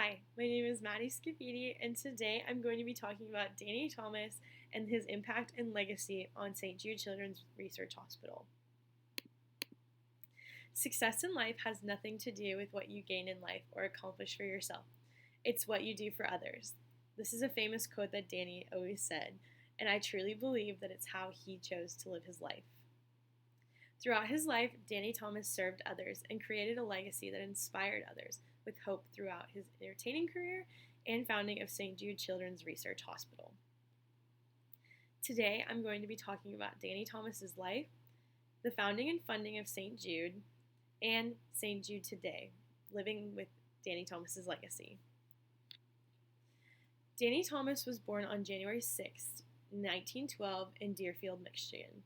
Hi, my name is Maddie Scafidi, and today I'm going to be talking about Danny Thomas and his impact and legacy on St. Jude Children's Research Hospital. Success in life has nothing to do with what you gain in life or accomplish for yourself. It's what you do for others. This is a famous quote that Danny always said, and I truly believe that it's how he chose to live his life. Throughout his life, Danny Thomas served others and created a legacy that inspired others with hope throughout his entertaining career and founding of St. Jude Children's Research Hospital. Today, I'm going to be talking about Danny Thomas's life, the founding and funding of St. Jude, and St. Jude today, living with Danny Thomas's legacy. Danny Thomas was born on January 6, 1912 in Deerfield, Michigan.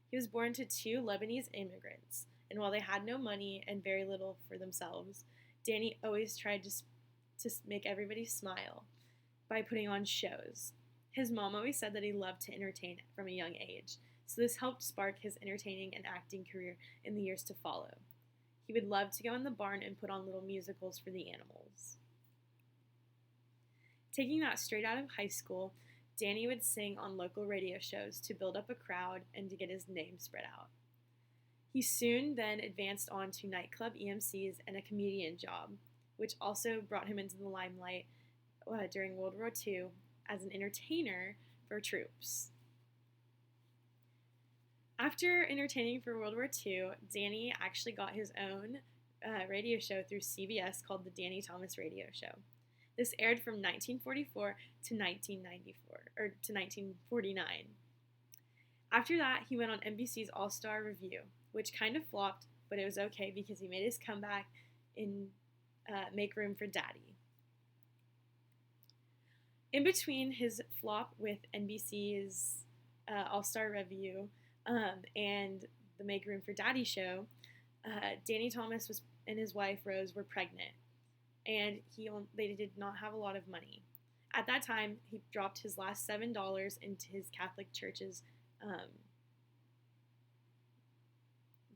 He was born to two Lebanese immigrants, and while they had no money and very little for themselves, Danny always tried to make everybody smile by putting on shows. His mom always said that he loved to entertain from a young age, so this helped spark his entertaining and acting career in the years to follow. He would love to go in the barn and put on little musicals for the animals. Taking that straight out of high school, Danny would sing on local radio shows to build up a crowd and to get his name spread out. He soon then advanced on to nightclub EMCs and a comedian job, which also brought him into the limelight during World War II as an entertainer for troops. After entertaining for World War II, Danny actually got his own radio show through CBS called The Danny Thomas Radio Show. This aired from 1944 to 1949. After that, he went on NBC's All-Star Review, which kind of flopped, but it was okay because he made his comeback in Make Room for Daddy. In between his flop with NBC's All-Star Review and the Make Room for Daddy show, Danny Thomas and his wife Rose were pregnant, and they did not have a lot of money. At that time, he dropped his last $7 into his Catholic Church's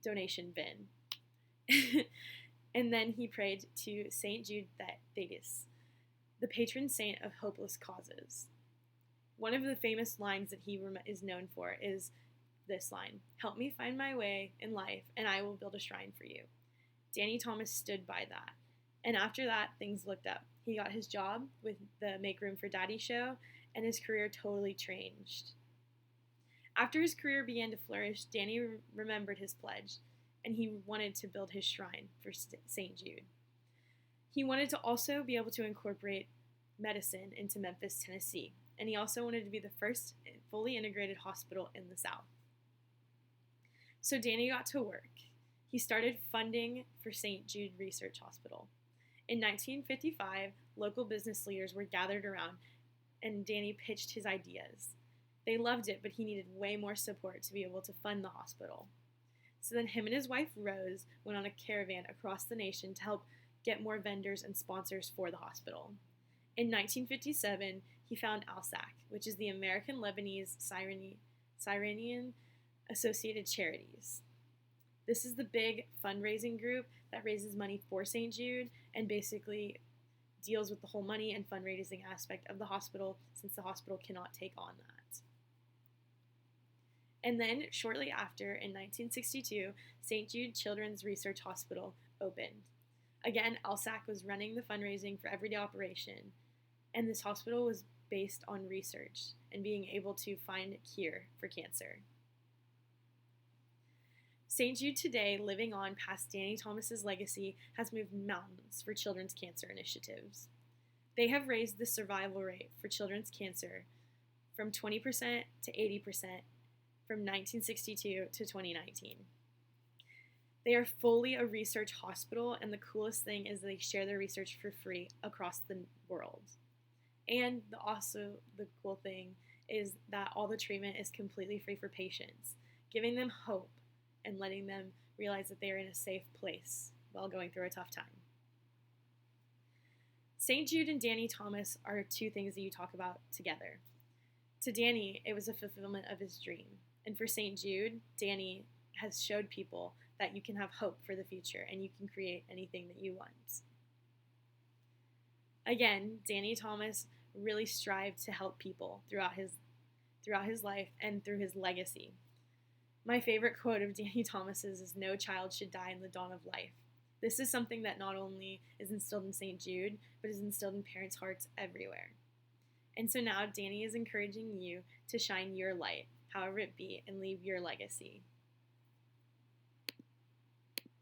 donation bin. And then he prayed to St. Jude Thaddeus, the patron saint of hopeless causes. One of the famous lines that he is known for is this line: "Help me find my way in life, and I will build a shrine for you." Danny Thomas stood by that. And after that, things looked up. He got his job with the Make Room for Daddy show, and his career totally changed. After his career began to flourish, Danny remembered his pledge, and he wanted to build his shrine for St. Jude. He wanted to also be able to incorporate medicine into Memphis, Tennessee, and he also wanted to be the first fully integrated hospital in the South. So Danny got to work. He started funding for St. Jude Research Hospital. In 1955, local business leaders were gathered around, and Danny pitched his ideas. They loved it, but he needed way more support to be able to fund the hospital. So then him and his wife Rose went on a caravan across the nation to help get more vendors and sponsors for the hospital. In 1957, he found ALSAC, which is the American Lebanese Syrian Associated Charities. This is the big fundraising group that raises money for St. Jude and basically deals with the whole money and fundraising aspect of the hospital, since the hospital cannot take on that. And then shortly after, in 1962, St. Jude Children's Research Hospital opened. Again, ALSAC was running the fundraising for everyday operation, and this hospital was based on research and being able to find a cure for cancer. St. Jude today, living on past Danny Thomas's legacy, has moved mountains for children's cancer initiatives. They have raised the survival rate for children's cancer from 20% to 80% from 1962 to 2019. They are fully a research hospital, and the coolest thing is they share their research for free across the world. And the cool thing is that all the treatment is completely free for patients, giving them hope and letting them realize that they are in a safe place while going through a tough time. St. Jude and Danny Thomas are two things that you talk about together. To Danny, it was a fulfillment of his dream. And for St. Jude, Danny has showed people that you can have hope for the future and you can create anything that you want. Again, Danny Thomas really strived to help people throughout his life and through his legacy. My favorite quote of Danny Thomas's is, "No child should die in the dawn of life." This is something that not only is instilled in St. Jude, but is instilled in parents' hearts everywhere. And so now Danny is encouraging you to shine your light, however it be, and leave your legacy.